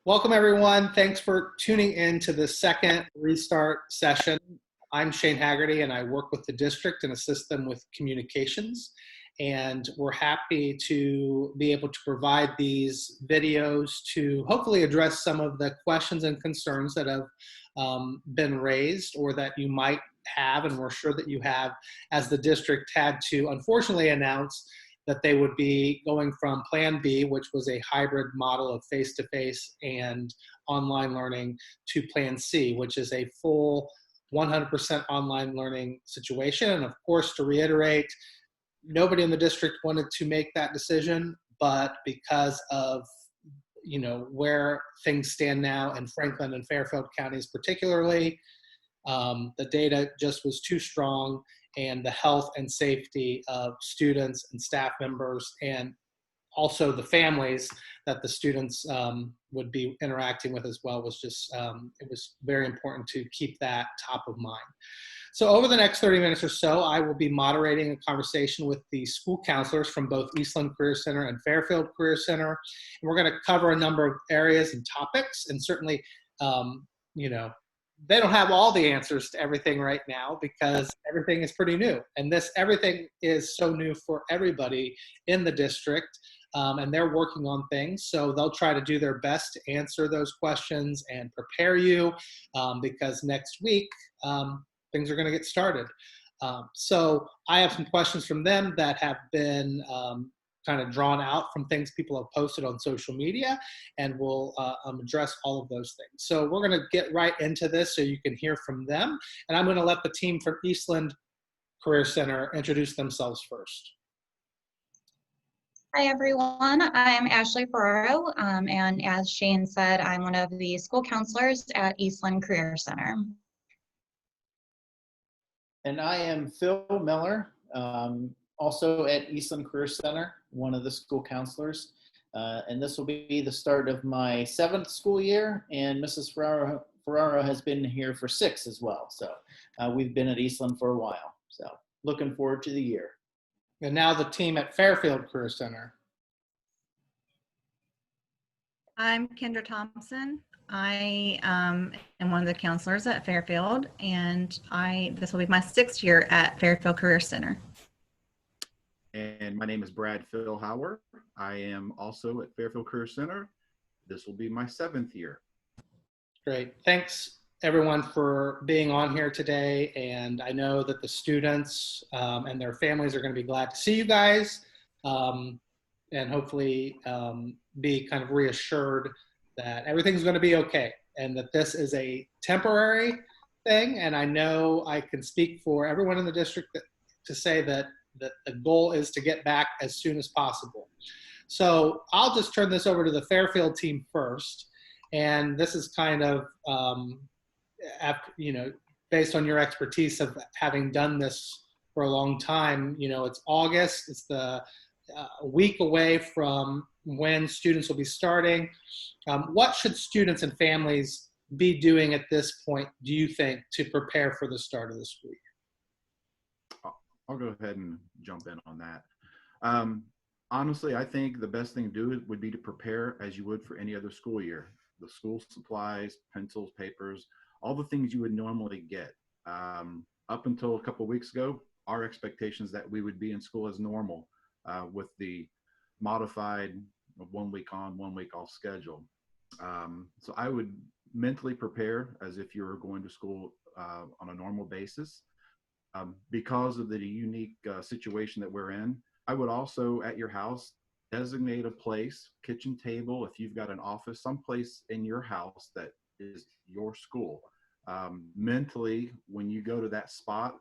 Welcome, everyone. Thanks for tuning in to the second Restart session. I'm Shane Haggerty, and I work with the district and assist them with communications. And we're happy to be able to provide these videos to hopefully address some of the questions and concerns that have been raised or that you might have, and we're sure that you have, as the district had to unfortunately announce that they would be going from Plan B, which was a hybrid model of face-to-face and online learning, to Plan C, which is a full 100% online learning situation. And of course, to reiterate, nobody in the district wanted to make that decision, but because of where things stand now in Franklin and Fairfield counties particularly, the data just was too strong, and the health and safety of students and staff members, and also the families that the students would be interacting with as well, was just, it was very important to keep that top of mind. So over the next 30 minutes or so, I will be moderating a conversation with the school counselors from both Eastland Career Center and Fairfield Career Center. And we're going to cover a number of areas and topics, and certainly, they don't have all the answers to everything right now because everything is pretty new. And everything is so new for everybody in the district, and they're working on things. So they'll try to do their best to answer those questions and prepare you, because next week things are going to get started. So I have some questions from them that have been kind of drawn out from things people have posted on social media, and we'll address all of those things. So we're going to get right into this so you can hear from them. And I'm going to let the team from Eastland Career Center introduce themselves first. Hi, everyone. I'm Ashley Ferraro, and as Shane said, I'm one of the school counselors at Eastland Career Center. And I am Phil Miller, also at Eastland Career Center, one of the school counselors. And this will be the start of my 7th school year, and Mrs. Ferraro has been here for 6 as well. So we've been at Eastland for a while. So looking forward to the year. And now the team at Fairfield Career Center. I'm Kendra Thompson. I am one of the counselors at Fairfield, and this will be my 6th year at Fairfield Career Center. And my name is Brad Philhower. I am also at Fairfield Career Center. This will be my 7th year. Great. Thanks, everyone, for being on here today. And I know that the students and their families are going to be glad to see you guys, and hopefully be kind of reassured that everything's going to be okay and that this is a temporary thing. And I know I can speak for everyone in the district to say that the goal is to get back as soon as possible. So I'll just turn this over to the Fairfield team first. And this is kind of, based on your expertise of having done this for a long time. It's August. It's a week away from when students will be starting. What should students and families be doing at this point, do you think, to prepare for the start of the school year? I'll go ahead and jump in on that. Honestly, I think the best thing to do would be to prepare as you would for any other school year. The school supplies, pencils, papers, all the things you would normally get. Up until a couple of weeks ago, our expectations that we would be in school as normal with the modified 1 week on, 1 week off schedule. So I would mentally prepare as if you were going to school on a normal basis. Because of the unique situation that we're in, I would also at your house designate a place, kitchen table, if you've got an office, someplace in your house that is your school. Mentally, when you go to that spot,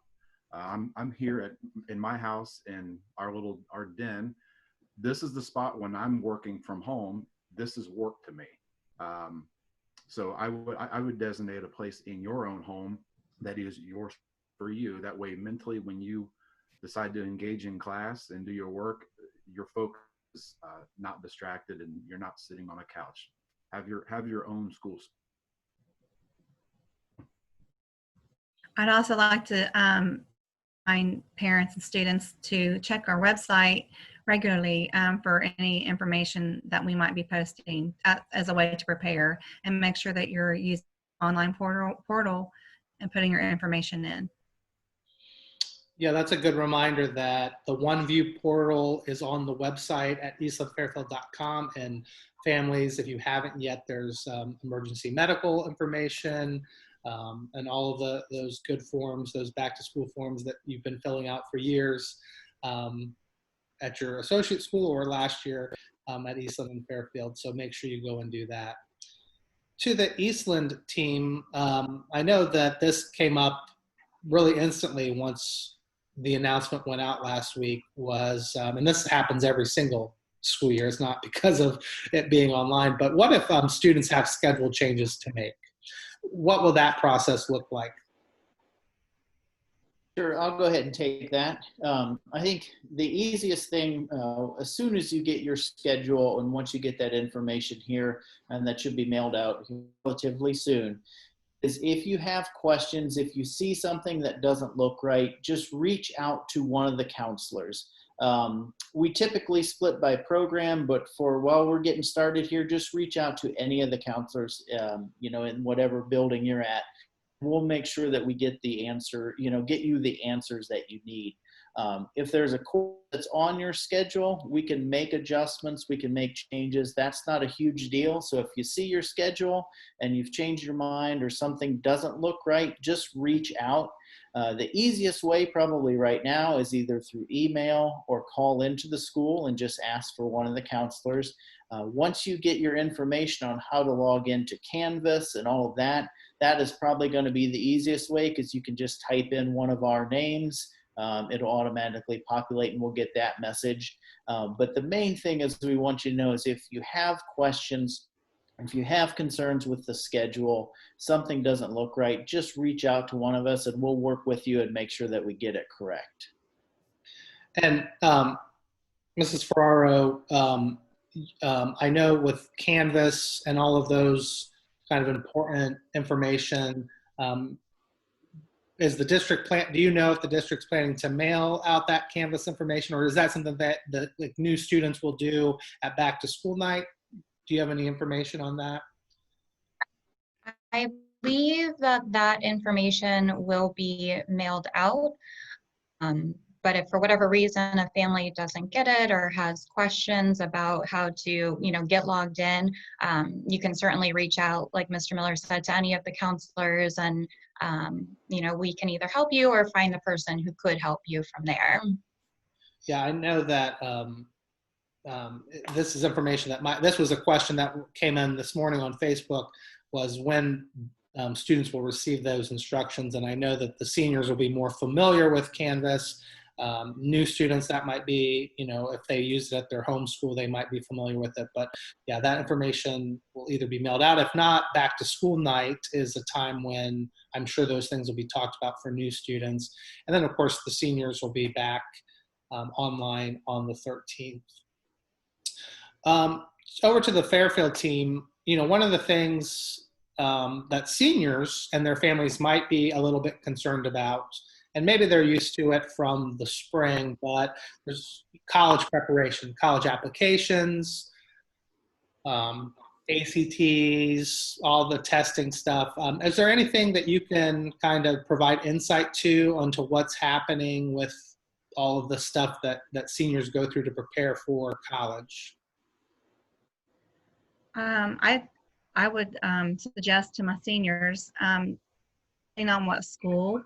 I'm here in my house in our den. This is the spot when I'm working from home. This is work to me. So I would designate a place in your own home that is yours for you. That way, mentally, when you decide to engage in class and do your work, your focus is not distracted and you're not sitting on a couch. Have your own school. I'd also like to parents and students to check our website regularly for any information that we might be posting as a way to prepare, and make sure that you're using online portal and putting your information in. Yeah, that's a good reminder that the OneView portal is on the website at eastlandfairfield.com, and families, if you haven't yet, there's emergency medical information and all of those good forms, those back to school forms that you've been filling out for years at your associate school or last year at Eastland and Fairfield. So make sure you go and do that. To the Eastland team, I know that this came up really instantly once the announcement went out last week, was, and this happens every single school year, it's not because of it being online, but what if students have schedule changes to make? What will that process look like? Sure, I'll go ahead and take that. I think the easiest thing, as soon as you get your schedule and once you get that information here, and that should be mailed out relatively soon, is if you have questions, if you see something that doesn't look right, just reach out to one of the counselors. We typically split by program, but while we're getting started here, just reach out to any of the counselors, in whatever building you're at. We'll make sure that we get the answer, get you the answers that you need. If there's a course that's on your schedule, we can make adjustments, we can make changes. That's not a huge deal. So if you see your schedule and you've changed your mind or something doesn't look right, just reach out. The easiest way probably right now is either through email or call into the school and just ask for one of the counselors. Once you get your information on how to log into Canvas and all of that, that is probably going to be the easiest way, because you can just type in one of our names. It'll automatically populate and we'll get that message. But the main thing is we want you to know is if you have questions, if you have concerns with the schedule, something doesn't look right, just reach out to one of us and we'll work with you and make sure that we get it correct. And Mrs. Ferraro, I know with Canvas and all of those kind of important information, is the district do you know if the district's planning to mail out that Canvas information, or is that something that the new students will do at back to school night? Do you have any information on that? I believe that information will be mailed out. But if for whatever reason a family doesn't get it or has questions about how to, get logged in, you can certainly reach out, like Mr. Miller said, to any of the counselors, and we can either help you or find the person who could help you from there. Yeah, I know that this is information that this was a question that came in this morning on Facebook, was when students will receive those instructions. And I know that the seniors will be more familiar with Canvas. New students, that might be, if they use it at their home school, they might be familiar with it. But yeah, that information will either be mailed out. If not, back to school night is a time when I'm sure those things will be talked about for new students. And then of course the seniors will be back online on the 13th. Over to the Fairfield team, one of the things that seniors and their families might be a little bit concerned about, and maybe they're used to it from the spring, but there's college preparation, college applications, ACTs, all the testing stuff. Is there anything that you can kind of provide insight to onto what's happening with all of the stuff that seniors go through to prepare for college? I would suggest to my seniors, depending on what school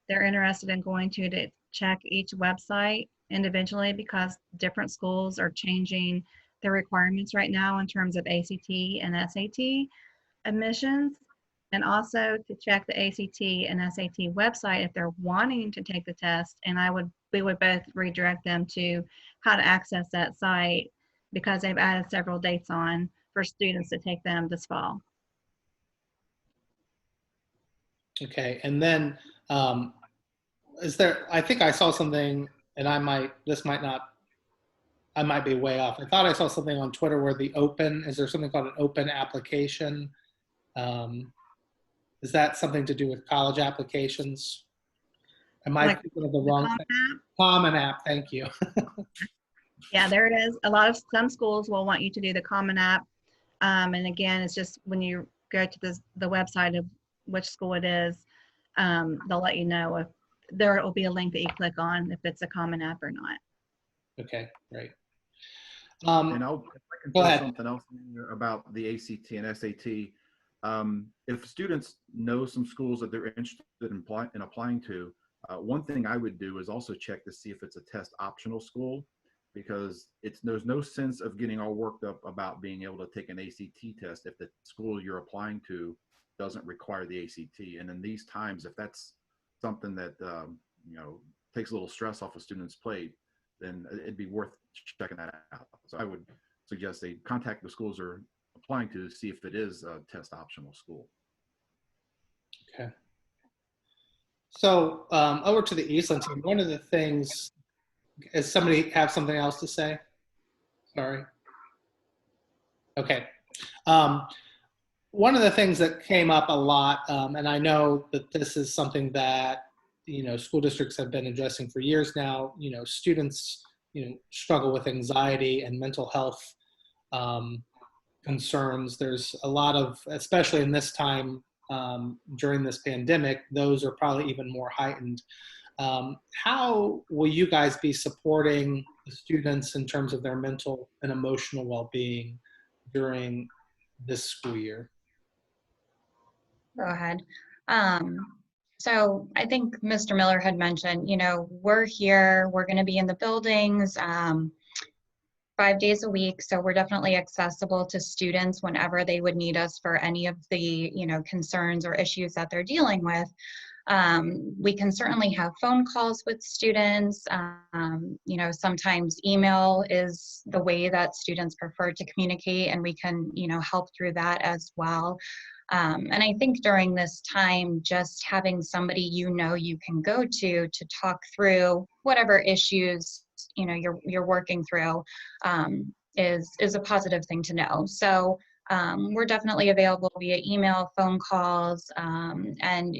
they're interested in going to check each website individually, because different schools are changing their requirements right now in terms of ACT and SAT admissions, and also to check the ACT and SAT website if they're wanting to take the test. And we would both redirect them to how to access that site, because they've added several dates on for students to take them this fall. Okay, and then I think I saw something, and I might be way off. I thought I saw something on Twitter where is there something called an open application? Is that something to do with college applications? Am I Like thinking of the the wrong Common thing? App? Common App, thank you. Yeah, there it is. Some schools will want you to do the Common App. And again, it's just when you go to the website of which school it is, they'll let you know if there will be a link that you click on if it's a Common App or not. Okay, great. And if I can Go throw ahead. something else in there about the ACT and SAT. If students know some schools that they're interested in applying to, one thing I would do is also check to see if it's a test optional school, because there's no sense of getting all worked up about being able to take an ACT test if the school you're applying to doesn't require the ACT. And in these times, if that's something that takes a little stress off a student's plate, then it'd be worth checking that out. So I would suggest they contact the schools they're applying to see if it is a test optional school. Okay. So over to the Eastland team. One of the things, does somebody have something else to say? Sorry. Okay. One of the things that came up a lot, and I know that this is something that school districts have been addressing for years now. Students struggle with anxiety and mental health concerns. There's a lot of, especially in this time during this pandemic, those are probably even more heightened. How will you guys be supporting the students in terms of their mental and emotional well-being during this school year? Go ahead. So I think Mr. Miller had mentioned, we're here, we're going to be in the buildings 5 days a week. So we're definitely accessible to students whenever they would need us for any of the, concerns or issues that they're dealing with. We can certainly have phone calls with students. Sometimes email is the way that students prefer to communicate, and we can, help through that as well. And I think during this time, just having somebody you can go to talk through whatever issues you're working through is a positive thing to know. So we're definitely available via email, phone calls, and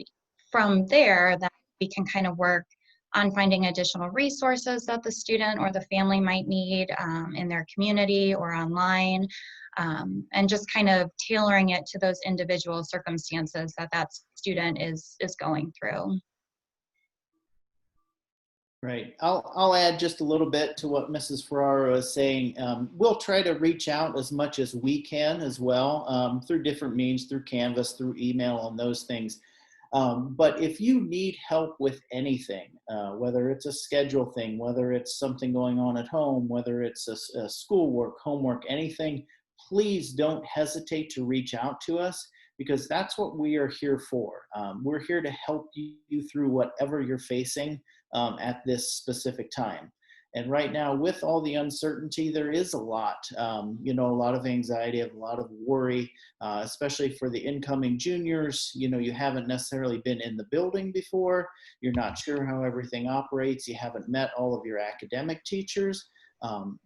from there, that we can kind of work on finding additional resources that the student or the family might need in their community or online, and just kind of tailoring it to those individual circumstances that student is going through. Right. I'll add just a little bit to what Mrs. Ferraro is saying. We'll try to reach out as much as we can as well, through different means, through Canvas, through email, and those things. But if you need help with anything, whether it's a schedule thing, whether it's something going on at home, whether it's a schoolwork, homework, anything, please don't hesitate to reach out to us, because that's what we are here for. We're here to help you through whatever you're facing at this specific time. And right now, with all the uncertainty, there is a lot, a lot of anxiety, a lot of worry, especially for the incoming juniors. You haven't necessarily been in the building before. You're not sure how everything operates. You haven't met all of your academic teachers.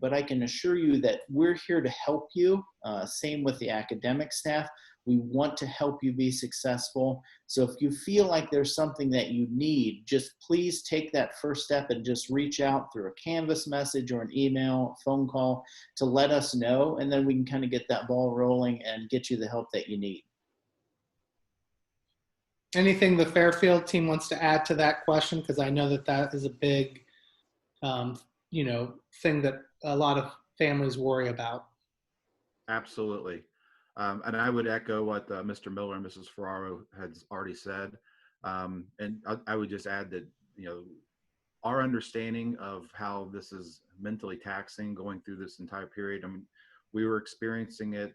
But I can assure you that we're here to help you. Same with the academic staff. We want to help you be successful. So if you feel like there's something that you need, just please take that first step and just reach out through a Canvas message or an email, phone call to let us know. And then we can kind of get that ball rolling and get you the help that you need. Anything the Fairfield team wants to add to that question? Because I know that is a big, thing that a lot of families worry about. Absolutely. And I would echo what Mr. Miller and Mrs. Ferraro had already said. And I would just add that, our understanding of how this is mentally taxing going through this entire period. I mean, we were experiencing it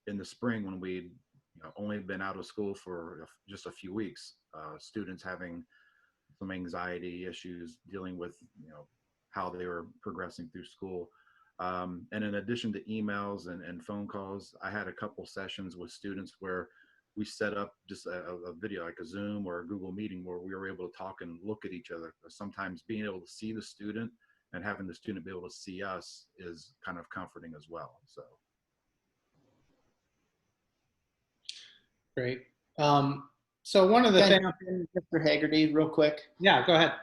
in the spring when we'd only been out of school for just a few weeks. Students having some anxiety issues, dealing with, how they were progressing through school. And in addition to emails and phone calls, I had a couple sessions with students where we set up just a video, like a Zoom or a Google meeting, where we were able to talk and look at each other. Sometimes being able to see the student and having the student be able to see us is kind of comforting as well. So. Great. So one of the Can I things, jump in, Mr. Haggerty, real quick? yeah, go ahead.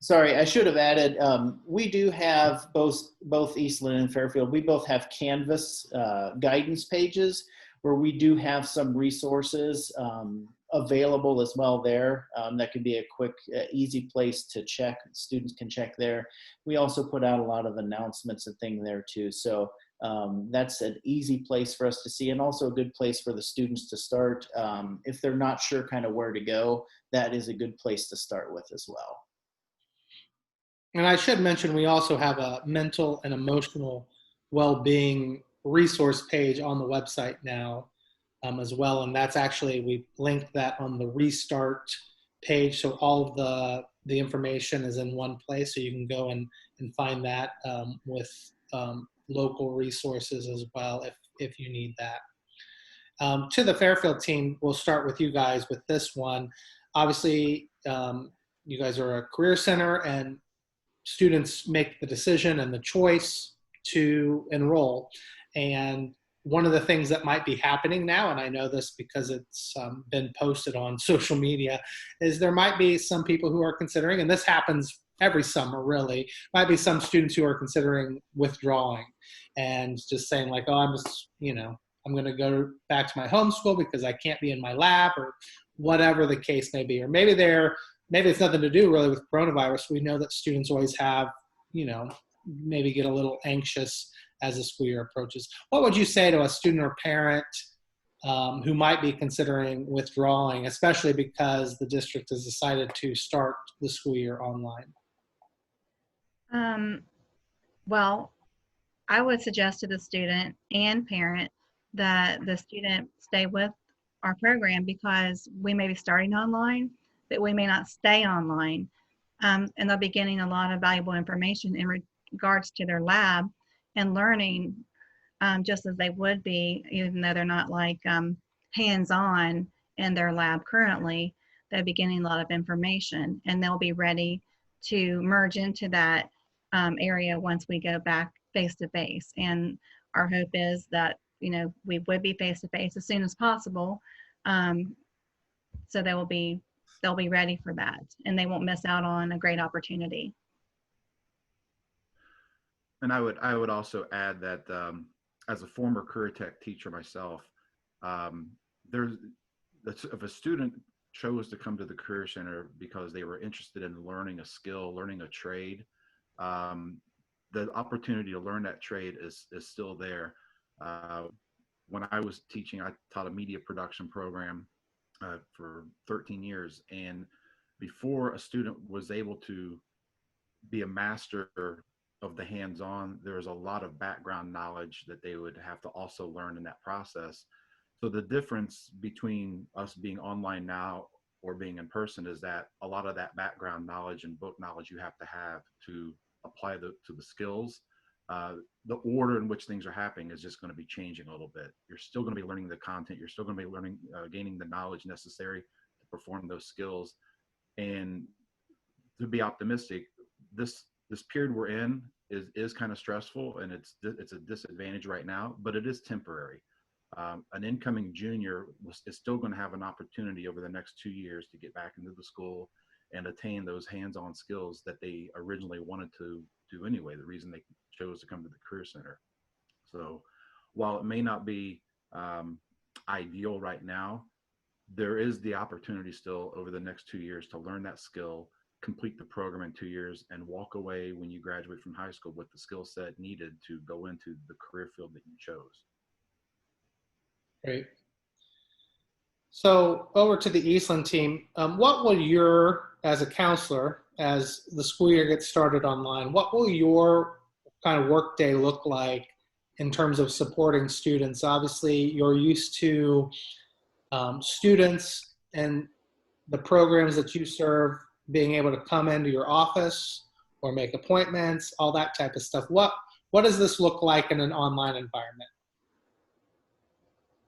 Sorry, I should have added, we do have both Eastland and Fairfield, we both have Canvas guidance pages where we do have some resources available as well there. That could be a quick, easy place to check. Students can check there. We also put out a lot of announcements and things there too. So that's an easy place for us to see, and also a good place for the students to start. If they're not sure kind of where to go, that is a good place to start with as well. And I should mention, we also have a mental and emotional well-being resource page on the website now as well. And that's actually, we linked that on the Restart page. So all of the information is in one place. So you can go and find that with local resources as well if you need that. To the Fairfield team, we'll start with you guys with this one. Obviously, you guys are a career center, and students make the decision and the choice to enroll. And one of the things that might be happening now, and I know this because it's been posted on social media, is there might be some people who are considering, and this happens every summer really, might be some students who are considering withdrawing and just saying like, oh, I'm going to go back to my home school because I can't be in my lab, or whatever the case may be. Or maybe it's nothing to do really with coronavirus. We know that students always have, maybe get a little anxious as the school year approaches. What would you say to a student or parent who might be considering withdrawing, especially because the district has decided to start the school year online? Well, I would suggest to the student and parent that the student stay with our program, because we may be starting online, but we may not stay online. And they'll be getting a lot of valuable information in regards to their lab and learning just as they would be, even though they're not like hands-on in their lab currently. They'll be getting a lot of information, and they'll be ready to merge into that area once we go back face-to-face. And our hope is that, we would be face-to-face as soon as possible. So they'll be ready for that, and they won't miss out on a great opportunity. And I would also add that as a former career tech teacher myself, if a student chose to come to the Career Center because they were interested in learning a skill, learning a trade, the opportunity to learn that trade is still there. When I was teaching, I taught a media production program for 13 years. And before a student was able to be a master of the hands-on, there was a lot of background knowledge that they would have to also learn in that process. So the difference between us being online now or being in person is that a lot of that background knowledge and book knowledge you have to apply to the skills. The order in which things are happening is just going to be changing a little bit. You're still going to be learning the content. You're still going to be learning, gaining the knowledge necessary to perform those skills. And to be optimistic, this period we're in is kind of stressful, and it's a disadvantage right now, but it is temporary. An incoming junior is still going to have an opportunity over the next 2 years to get back into the school and attain those hands-on skills that they originally wanted to do anyway, the reason they chose to come to the Career Center. So while it may not be ideal right now, there is the opportunity still over the next 2 years to learn that skill, complete the program in 2 years, and walk away when you graduate from high school with the skill set needed to go into the career field that you chose. Great. So over to the Eastland team, what will as a counselor, as the school year gets started online, what will your kind of work day look like in terms of supporting students? Obviously, you're used to students and the programs that you serve being able to come into your office or make appointments, all that type of stuff. What does this look like in an online environment?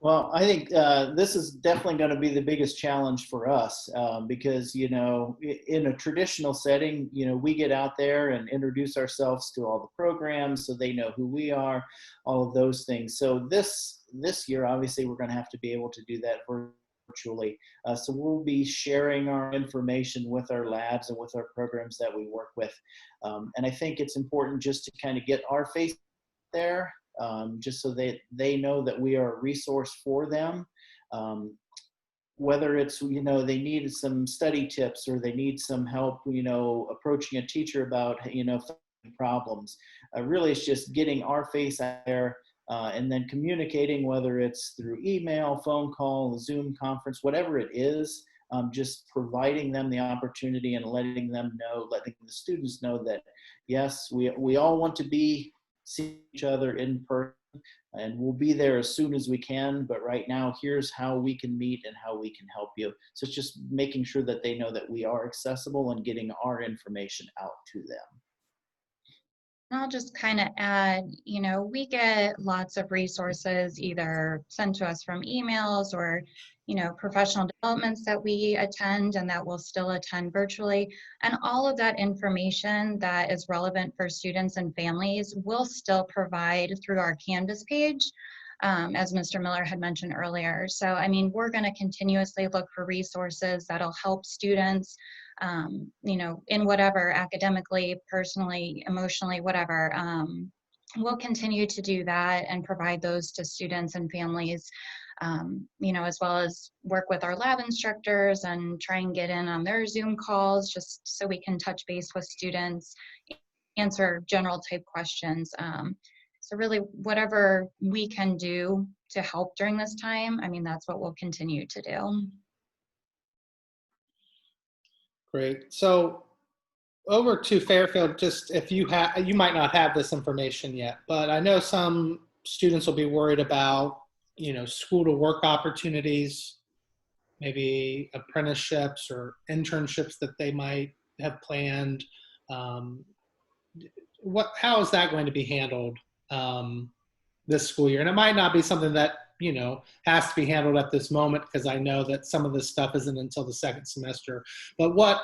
Well, I think this is definitely going to be the biggest challenge for us because, in a traditional setting, we get out there and introduce ourselves to all the programs so they know who we are, all of those things. So this year, obviously, we're going to have to be able to do that virtually. So we'll be sharing our information with our labs and with our programs that we work with. And I think it's important just to kind of get our face there, just so they know that we are a resource for them. Whether it's, they need some study tips or they need some help, approaching a teacher about, problems. Really, it's just getting our face out there and then communicating, whether it's through email, phone call, Zoom conference, whatever it is, just providing them the opportunity and letting the students know that, yes, we all want to see each other in person, and we'll be there as soon as we can. But right now, here's how we can meet and how we can help you. So it's just making sure that they know that we are accessible and getting our information out to them. I'll just kind of add, we get lots of resources either sent to us from emails or, professional developments that we attend and that we'll still attend virtually. And all of that information that is relevant for students and families will still provide through our Canvas page, as Mr. Miller had mentioned earlier. So, we're going to continuously look for resources that'll help students, in whatever, academically, personally, emotionally, whatever. We'll continue to do that and provide those to students and families, as well as work with our lab instructors and try and get in on their Zoom calls just so we can touch base with students, answer general type questions. So really, whatever we can do to help during this time, that's what we'll continue to do. Great. So over to Fairfield, just if you might not have this information yet, but I know some students will be worried about, school to work opportunities, maybe apprenticeships or internships that they might have planned. How is that going to be handled this school year? And it might not be something that, has to be handled at this moment, because I know that some of this stuff isn't until the second semester. But what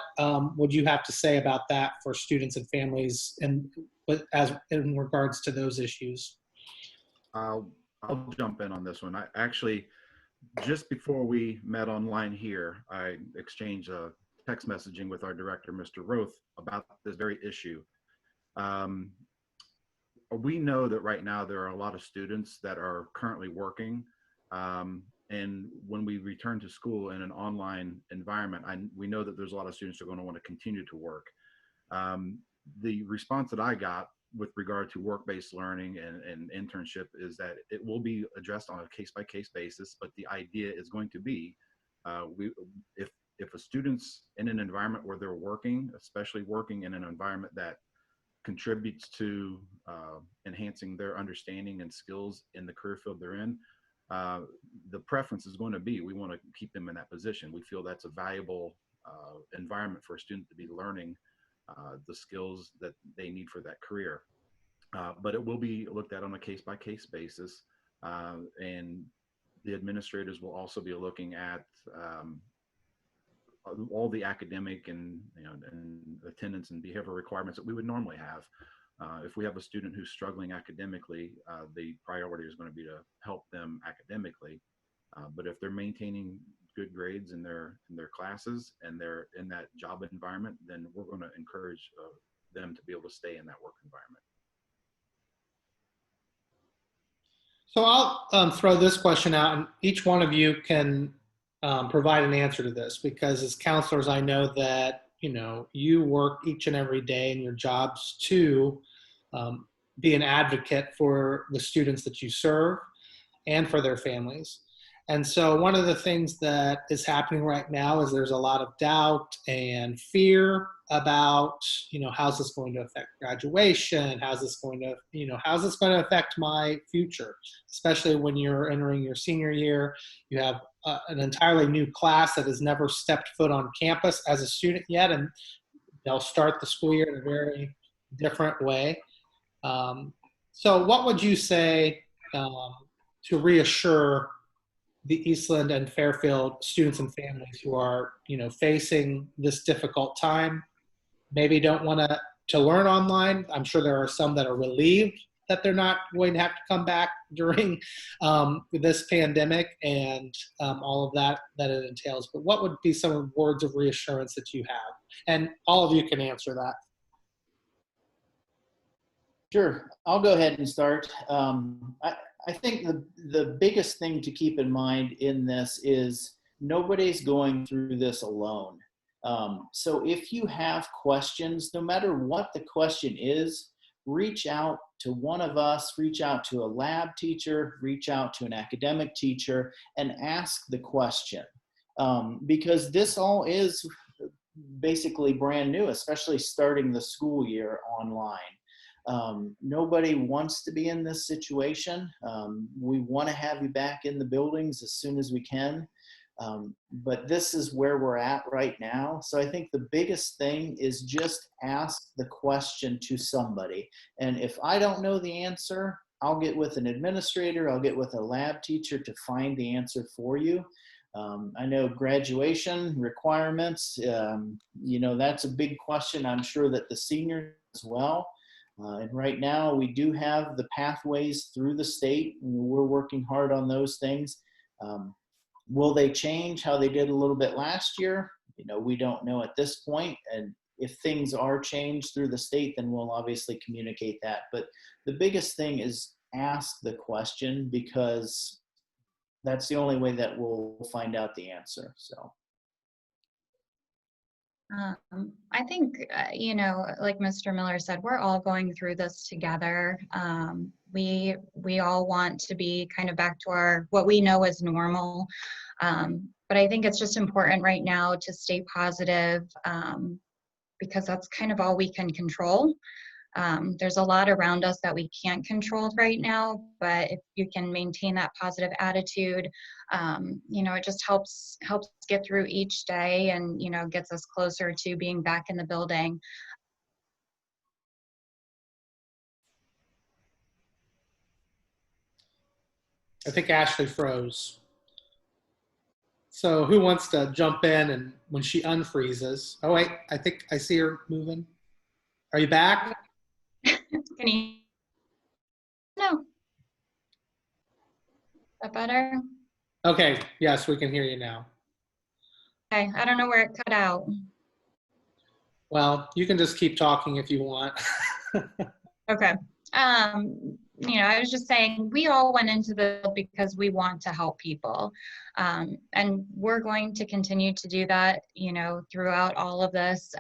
would you have to say about that for students and families in regards to those issues? I'll jump in on this one. I actually, just before we met online here, I exchanged a text messaging with our director, Mr. Roth, about this very issue. We know that right now there are a lot of students that are currently working, and when we return to school in an online environment, we know that there's a lot of students who are going to want to continue to work. The response that I got with regard to work-based learning and internship is that it will be addressed on a case-by-case basis, but the idea is going to be, if a student's in an environment where they're working, especially working in an environment that contributes to enhancing their understanding and skills in the career field they're in, the preference is going to be, we want to keep them in that position. We feel that's a valuable environment for a student to be learning the skills that they need for that career. But it will be looked at on a case-by-case basis, and the administrators will also be looking at all the academic and attendance and behavioral requirements that we would normally have. If we have a student who's struggling academically, the priority is going to be to help them academically. But if they're maintaining good grades in their classes and they're in that job environment, then we're going to encourage them to be able to stay in that work environment. So I'll throw this question out, and each one of you can provide an answer to this, because as counselors, I know that you work each and every day in your jobs to be an advocate for the students that you serve and for their families. And so one of the things that is happening right now is there's a lot of doubt and fear about, how's this going to affect graduation? How's this going to affect my future? Especially when you're entering your senior year, you have an entirely new class that has never stepped foot on campus as a student yet, and they'll start the school year in a very different way. So what would you say to reassure the Eastland and Fairfield students and families who are, facing this difficult time, maybe don't want to learn online? I'm sure there are some that are relieved that they're not going to have to come back during this pandemic and all of that it entails. But what would be some words of reassurance that you have? And all of you can answer that. Sure, I'll go ahead and start. I think the biggest thing to keep in mind in this is nobody's going through this alone. So if you have questions, no matter what the question is, reach out to one of us, reach out to a lab teacher, reach out to an academic teacher, and ask the question. Because this all is basically brand new, especially starting the school year online. Nobody wants to be in this situation. We want to have you back in the buildings as soon as we can. But this is where we're at right now. So I think the biggest thing is just ask the question to somebody. And if I don't know the answer, I'll get with an administrator, I'll get with a lab teacher to find the answer for you. I know graduation requirements, that's a big question. I'm sure that the seniors as well. And right now we do have the pathways through the state, and we're working hard on those things. Will they change how they did a little bit last year? We don't know at this point. And if things are changed through the state, then we'll obviously communicate that. But the biggest thing is ask the question, because that's the only way that we'll find out the answer. So. I think, like Mr. Miller said, we're all going through this together. We all want to be kind of back to what we know as normal. But I think it's just important right now to stay positive, because that's kind of all we can control. There's a lot around us that we can't control right now, but if you can maintain that positive attitude, it just helps get through each day, and gets us closer to being back in the building. I think Ashley froze. So who wants to jump in and when she unfreezes? Oh wait, I think I see her moving. Are you back? Can you? No. Is that better? Okay, yes, we can hear you now. Okay, I don't know where it cut out. Well, you can just keep talking if you want. Okay. I was just saying, we all went into the because we want to help people. And we're going to continue to do that, throughout all of this,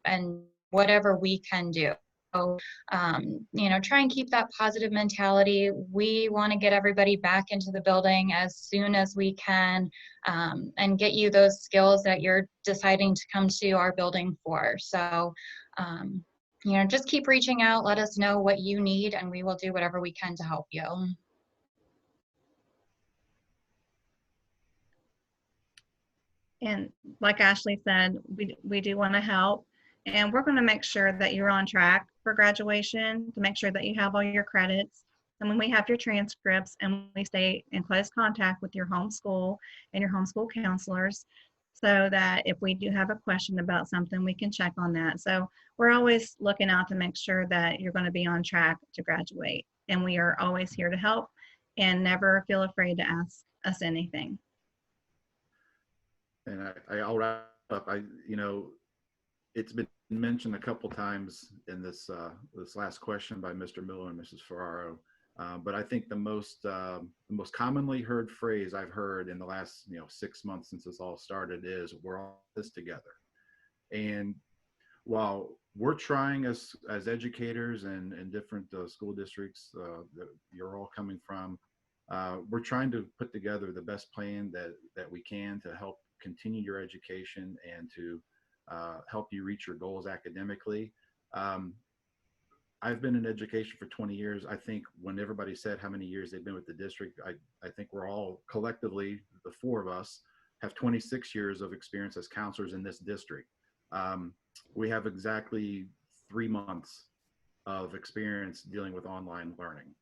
and whatever we can do. So, try and keep that positive mentality. We want to get everybody back into the building as soon as we can, and get you those skills that you're deciding to come to our building for. So, just keep reaching out, let us know what you need, and we will do whatever we can to help you. And like Ashley said, we do want to help, and we're going to make sure that you're on track for graduation, to make sure that you have all your credits. And when we have your transcripts, and we stay in close contact with your homeschool and your homeschool counselors, so that if we do have a question about something, we can check on that. So we're always looking out to make sure that you're going to be on track to graduate. And we are always here to help, and never feel afraid to ask us anything. And I'll wrap up. It's been mentioned a couple times in this last question by Mr. Miller and Mrs. Ferraro. But I think the most commonly heard phrase I've heard in the last 6 months since this all started is, we're all in this together. And while we're trying as educators and different school districts that you're all coming from, we're trying to put together the best plan that we can to help continue your education and to help you reach your goals academically. I've been in education for 20 years. I think when everybody said how many years they've been with the district, I think we're all collectively, the four of us, have 26 years of experience as counselors in this district. We have exactly 3 months of experience dealing with online learning.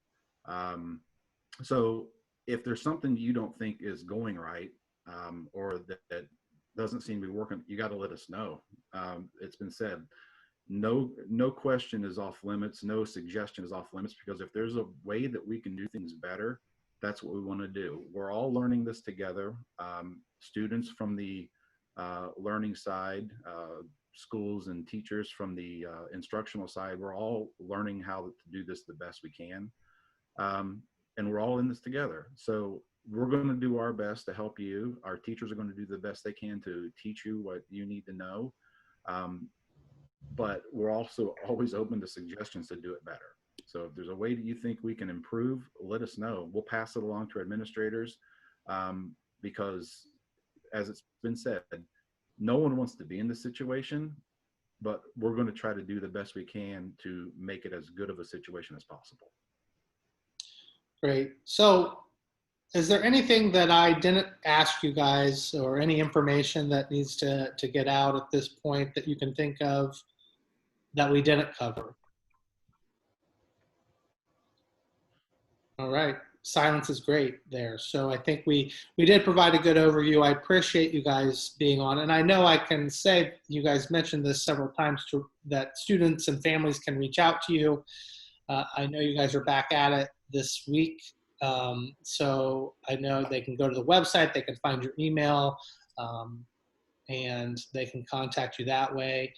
So if there's something you don't think is going right, or that doesn't seem to be working, you got to let us know. It's been said, no question is off limits. No suggestion is off limits, because if there's a way that we can do things better, that's what we want to do. We're all learning this together. Students from the learning side, schools and teachers from the instructional side, we're all learning how to do this the best we can. And we're all in this together. So we're going to do our best to help you. Our teachers are going to do the best they can to teach you what you need to know. But we're also always open to suggestions to do it better. So if there's a way that you think we can improve, let us know. We'll pass it along to administrators, because as it's been said, no one wants to be in this situation, but we're going to try to do the best we can to make it as good of a situation as possible. Great. So is there anything that I didn't ask you guys, or any information that needs to get out at this point that you can think of that we didn't cover? All right. Silence is great there. So I think we did provide a good overview. I appreciate you guys being on. And I know I can say, you guys mentioned this several times, that students and families can reach out to you. I know you guys are back at it this week. So I know they can go to the website, they can find your email, and they can contact you that way.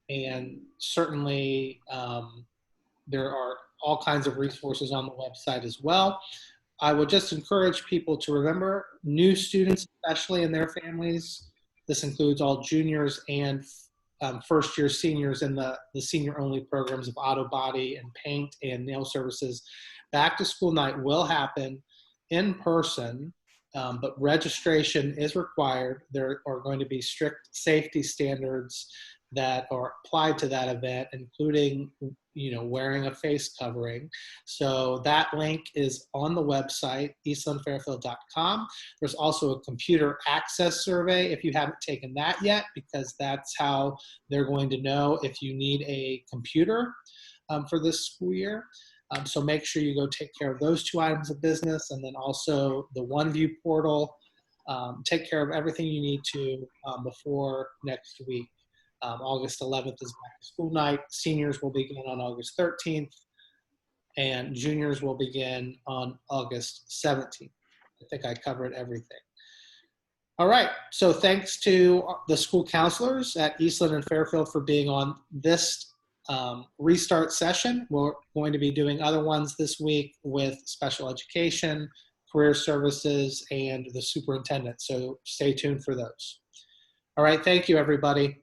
And certainly there are all kinds of resources on the website as well. I would just encourage people to remember, new students, especially, and their families. This includes all juniors and first-year seniors in the senior-only programs of auto body and paint and nail services. Back to school night will happen in person, but registration is required. There are going to be strict safety standards that are applied to that event, including, wearing a face covering. So that link is on the website, eastlandfairfield.com. There's also a computer access survey if you haven't taken that yet, because that's how they're going to know if you need a computer for this school year. So make sure you go take care of those two items of business, and then also the OneView portal. Take care of everything you need to before next week. August 11th is back to school night. Seniors will begin on August 13th, and juniors will begin on August 17th. I think I covered everything. All right, so thanks to the school counselors at Eastland and Fairfield for being on this restart session. We're going to be doing other ones this week with special education, career services, and the superintendent. So stay tuned for those. All right, thank you, everybody.